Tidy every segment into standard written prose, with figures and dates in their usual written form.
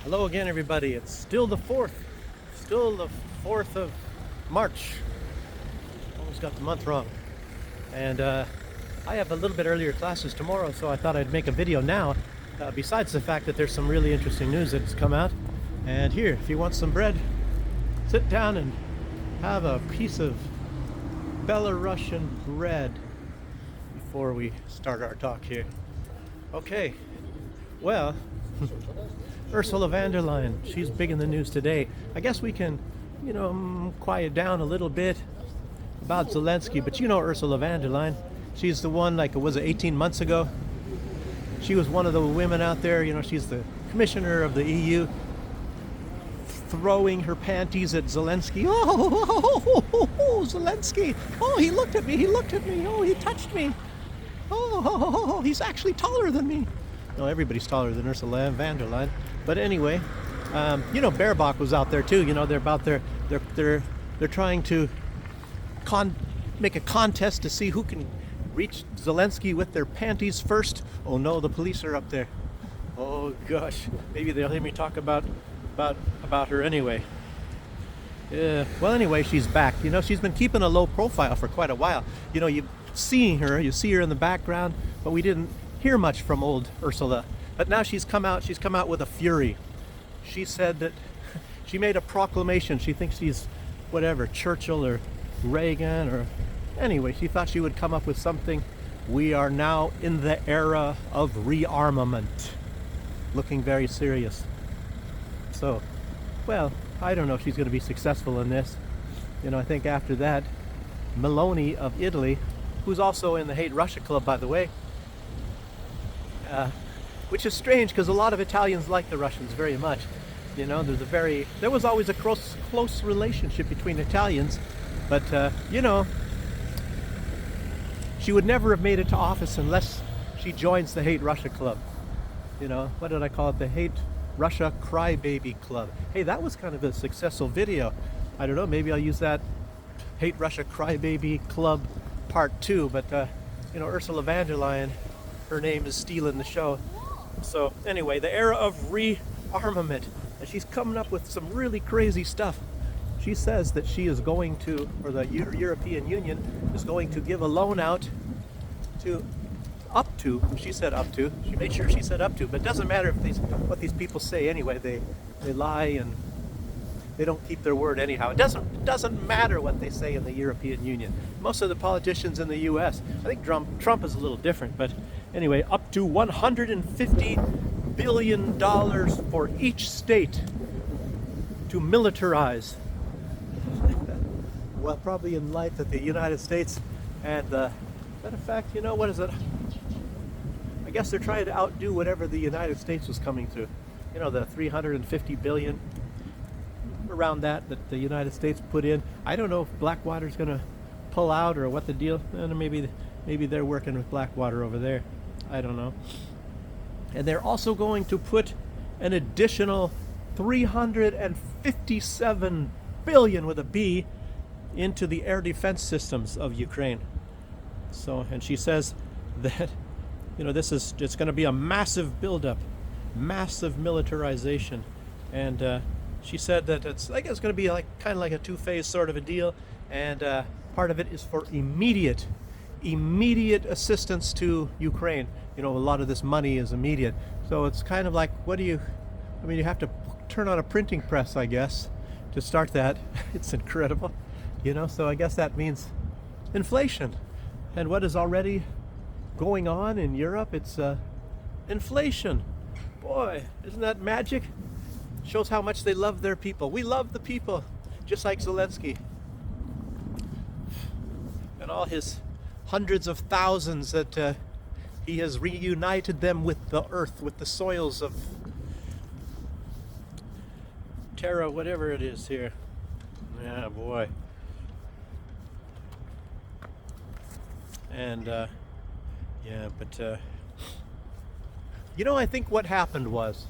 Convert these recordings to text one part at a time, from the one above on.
Hello again, everybody. It's still the 4th. Still the 4th of March. Almost got the month wrong. And I have a little bit earlier classes tomorrow, so I thought I'd make a video now. Besides the fact that there's some really interesting news that's come out. And here, if you want some bread, sit down and have a piece of Belarusian bread before we start our talk here. Okay, well, Ursula von der Leyen, she's big in the news today. I guess we can, quiet down a little bit about Zelensky, but you know Ursula von der Leyen. She's the one, was it 18 months ago? She was one of the women out there, she's the commissioner of the EU, throwing her panties at Zelensky. Oh, Zelensky. Oh, he looked at me. Oh, he touched me. Oh, he's actually taller than me. No, everybody's taller than Ursula von der Leyen. But anyway, Baerbock was out there too. They're trying to make a contest to see who can reach Zelensky with their panties first. Oh no, the police are up there. Oh gosh, maybe they'll hear me talk about her anyway. Yeah. Well, anyway, she's back. She's been keeping a low profile for quite a while. You see her in the background, but we didn't hear much from old Ursula. But now she's come out with a fury. She said that she made a proclamation. She thinks she's whatever, Churchill or Reagan or anyway, she thought she would come up with something. We are now in the era of rearmament. Looking very serious. So, well, I don't know if she's going to be successful in this. I think after that, Meloni of Italy, who's also in the Hate Russia Club, by the way, which is strange because a lot of Italians like the Russians very much. There was always a close relationship between Italians, but she would never have made it to office unless she joins the Hate Russia Club. What did I call it? The Hate Russia Crybaby Club. Hey, that was kind of a successful video. I don't know, maybe I'll use that Hate Russia Crybaby Club part 2, but Ursula von der Leyen, her name is stealing the show. So anyway, the era of rearmament, and she's coming up with some really crazy stuff. She says that she is going to, or the European Union is going to give a loan out to she said up to, she made sure she said up to, but it doesn't matter what these people say anyway. They lie and they don't keep their word anyhow. It doesn't matter what they say in the European Union. Most of the politicians in the US, I think Trump is a little different, but anyway, up to $150 billion for each state to militarize. Well, probably in light that the United States and matter of fact, what is it? I guess they're trying to outdo whatever the United States was coming through. The 350 billion around that the United States put in. I don't know if Blackwater's going to pull out or what the deal. Maybe they're working with Blackwater over there. I don't know. And they're also going to put an additional 357 billion with a B into the air defense systems of Ukraine. So, and she says that it's going to be a massive buildup, massive militarization, and she said that it's going to be kind of like a two-phase sort of a deal, and part of it is for immediate assistance to Ukraine. A lot of this money is immediate, so it's kind of like, you have to turn on a printing press, I guess, to start that. It's incredible, so I guess that means inflation. And what is already going on in Europe, it's inflation. Boy, isn't that magic? Shows how much they love their people. We love the people, just like Zelensky. And all his hundreds of thousands that he has reunited them with the earth, with the soils of Terra, whatever it is here. Yeah, boy. And I think what happened was,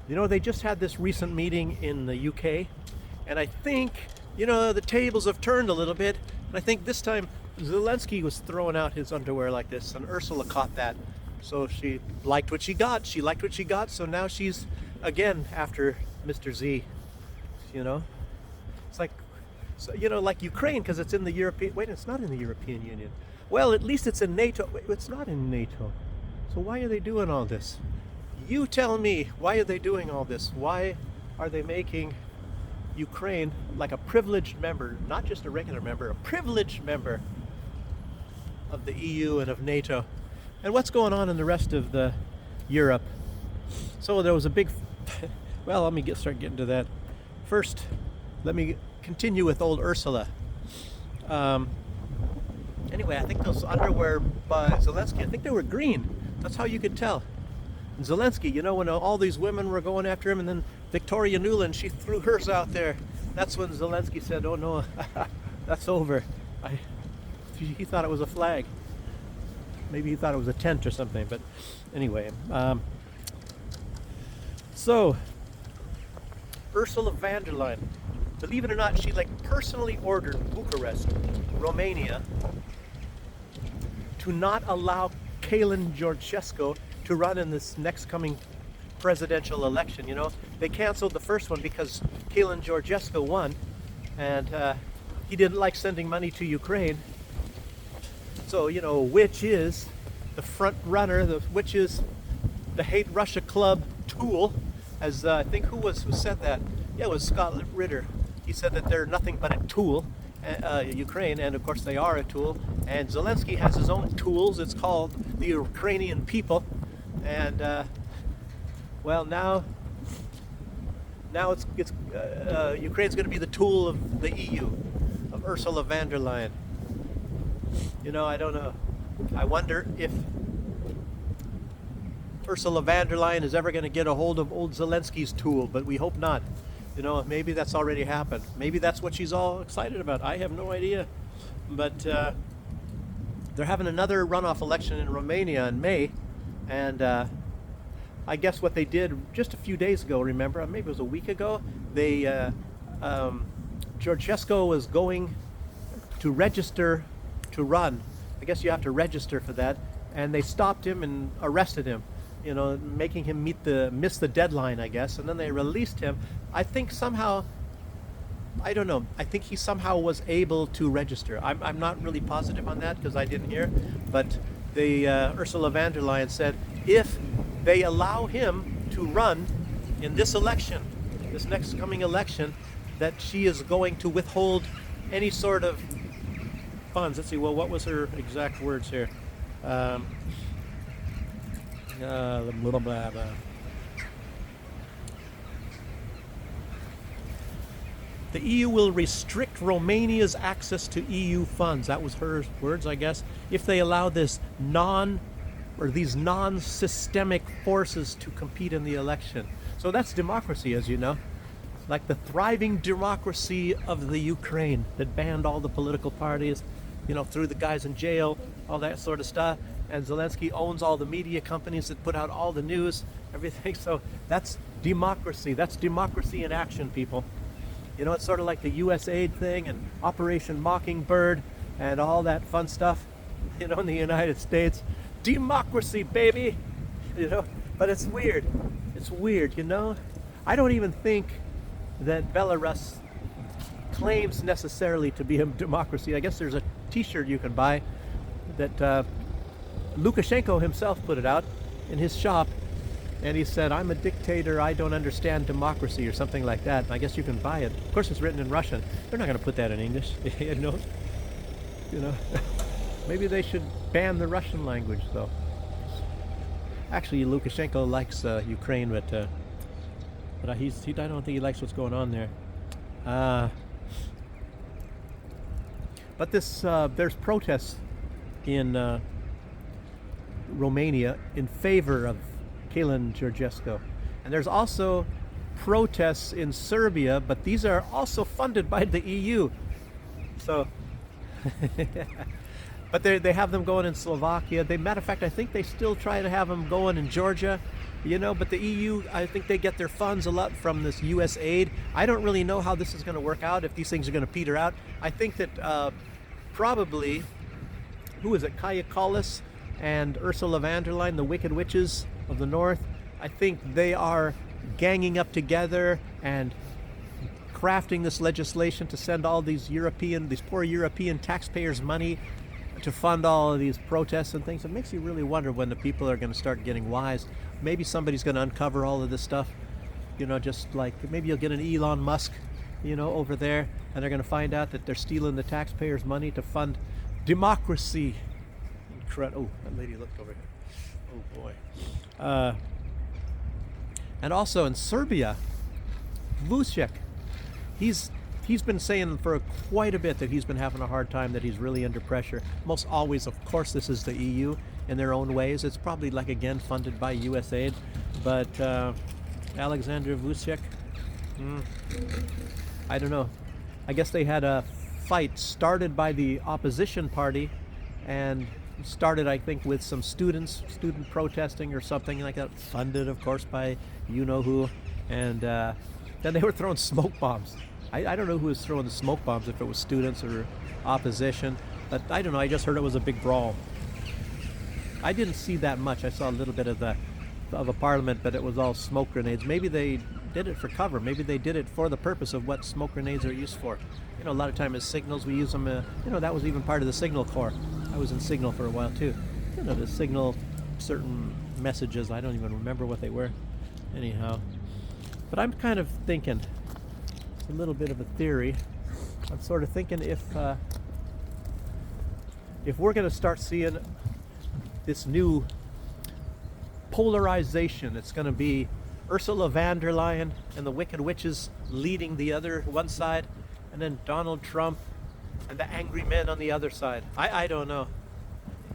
they just had this recent meeting in the UK, and I think, the tables have turned a little bit, and I think this time Zelensky was throwing out his underwear like this, and Ursula caught that. So she liked what she got. So now she's again after Mr. Z. You know, it's like, so, you know, like Ukraine, because it's in the European. Wait, it's not in the European Union. Well, at least it's in NATO. Wait, it's not in NATO. So why are they doing all this? You tell me, why are they doing all this? Why are they making Ukraine like a privileged member, not just a regular member, a privileged member of the EU and of NATO? And what's going on in the rest of the Europe? So there was a big, well, let me start getting to that. First, let me continue with old Ursula. Anyway, I think those underwear by Zelensky, I think they were green. That's how you could tell. And Zelensky, you know, when all these women were going after him, and then Victoria Nuland, she threw hers out there. That's when Zelensky said, "Oh no, that's over." He thought it was a flag. Maybe he thought it was a tent or something. But anyway, so Ursula von der Leyen, believe it or not, she like personally ordered Bucharest, Romania, to not allow Kalin Georgescu to run in this next coming presidential election. You know, they canceled the first one because Kalin Georgescu won, and he didn't like sending money to Ukraine. So, you know, which is the front runner, which is the Hate Russia Club tool, as I think who said that? Yeah, it was Scott Ritter. He said that they're nothing but a tool, Ukraine, and of course they are a tool. And Zelensky has his own tools. It's called the Ukrainian people. And well, now it's Ukraine's going to be the tool of the EU, of Ursula von der Leyen. You know, I don't know. I wonder if Ursula von der Leyen is ever going to get a hold of old Zelensky's tool, but we hope not. You know, maybe that's already happened. Maybe that's what she's all excited about. I have no idea. But they're having another runoff election in Romania in May, and I guess what they did just a few days ago, remember, maybe it was a week ago, they Georgescu was going to register to run. I guess you have to register for that, and they stopped him and arrested him, you know, making him miss the deadline, I guess, and then they released him. I think somehow, I don't know, I think he somehow was able to register. I'm not really positive on that because I didn't hear, but the Ursula von der Leyen said if they allow him to run in this election, this next coming election, that she is going to withhold any sort of funds. Let's see, well, what was her exact words here? Blah, blah, blah. The EU will restrict Romania's access to EU funds. That was her words, I guess. If they allow these non-systemic forces to compete in the election. So that's democracy, as you know. Like the thriving democracy of the Ukraine that banned all the political parties, you know, threw the guys in jail, all that sort of stuff. And Zelensky owns all the media companies that put out all the news, everything. So that's democracy. That's democracy in action, people. You know, it's sort of like the USAID thing and Operation Mockingbird and all that fun stuff, you know, in the United States. Democracy, baby! You know, but it's weird. It's weird, you know? I don't even think that Belarus claims necessarily to be a democracy. I guess there's a t-shirt you can buy that Lukashenko himself put it out in his shop, and he said, "I'm a dictator, I don't understand democracy," or something like that. And I guess you can buy it. Of course it's written in Russian. They're not going to put that in English. You know, maybe they should ban the Russian language though. Actually, Lukashenko likes Ukraine, but I don't think he likes what's going on there. But there's protests in Romania in favor of Kalin Georgescu. And there's also protests in Serbia, but these are also funded by the EU. So, but they have them going in Slovakia. Matter of fact, I think they still try to have them going in Georgia. You know, but the EU, I think they get their funds a lot from this USAID. I don't really know how this is going to work out, if these things are going to peter out. I think that probably, who is it, Kaja Kallas and Ursula von der Leyen, the Wicked Witches of the North, I think they are ganging up together and crafting this legislation to send all these poor European taxpayers money to fund all of these protests and things. It makes you really wonder when the people are going to start getting wise. Maybe somebody's going to uncover all of this stuff, just like maybe you'll get an Elon Musk, over there, and they're going to find out that they're stealing the taxpayers' money to fund democracy. Oh, that lady looked over here. Oh boy. And also in Serbia, Vucic, he's been saying for quite a bit that he's been having a hard time, that he's really under pressure. Most always, of course, this is the EU in their own ways. It's probably, like, again, funded by US aid. But Alexander Vucic, I don't know. I guess they had a fight started by the opposition party, and started, I think, with some student protesting or something like that, funded, of course, by you-know-who. And then they were throwing smoke bombs. I don't know who was throwing the smoke bombs, if it was students or opposition, but I don't know, I just heard it was a big brawl. I didn't see that much. I saw a little bit of a parliament, but it was all smoke grenades. Maybe they did it for cover. Maybe they did it for the purpose of what smoke grenades are used for. A lot of time as signals, we use them, that was even part of the signal corps. I was in signal for a while too. To signal certain messages. I don't even remember what they were. Anyhow, but I'm kind of thinking, a little bit of a theory. I'm sort of thinking if we're going to start seeing this new polarization, it's going to be Ursula von der Leyen and the Wicked Witches leading the other one side, and then Donald Trump and the angry men on the other side. I don't know.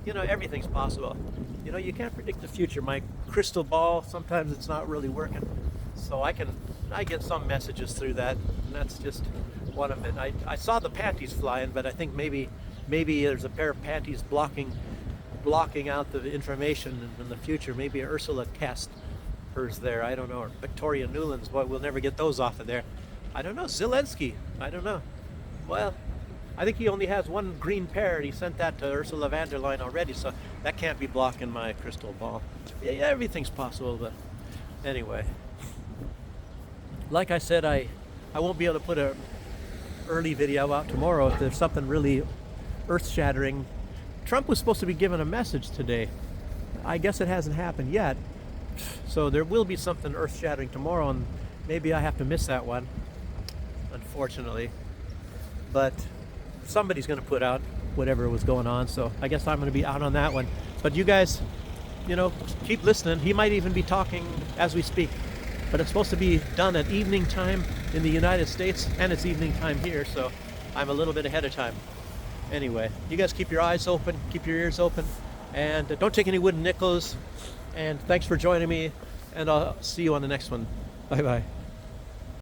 Everything's possible. You can't predict the future. My crystal ball, sometimes it's not really working. So I get some messages through that, and that's just one of it. I saw the panties flying, but I think maybe there's a pair of panties blocking out the information in the future. Maybe Ursula cast hers there. I don't know. Or Victoria Nuland's. Boy, we'll never get those off of there. I don't know. Zelensky. I don't know. Well, I think he only has one green pair, and he sent that to Ursula von der Leyen already, so that can't be blocking my crystal ball. Yeah, everything's possible, but anyway. Like I said, I won't be able to put a early video out tomorrow if there's something really earth-shattering. Trump was supposed to be giving a message today. I guess it hasn't happened yet. So there will be something earth-shattering tomorrow, and maybe I have to miss that one, unfortunately. But somebody's going to put out whatever was going on, so I guess I'm going to be out on that one. But you guys, keep listening. He might even be talking as we speak. But it's supposed to be done at evening time in the United States, and it's evening time here, so I'm a little bit ahead of time. Anyway, you guys keep your eyes open, keep your ears open, and don't take any wooden nickels. And thanks for joining me, and I'll see you on the next one. Bye-bye.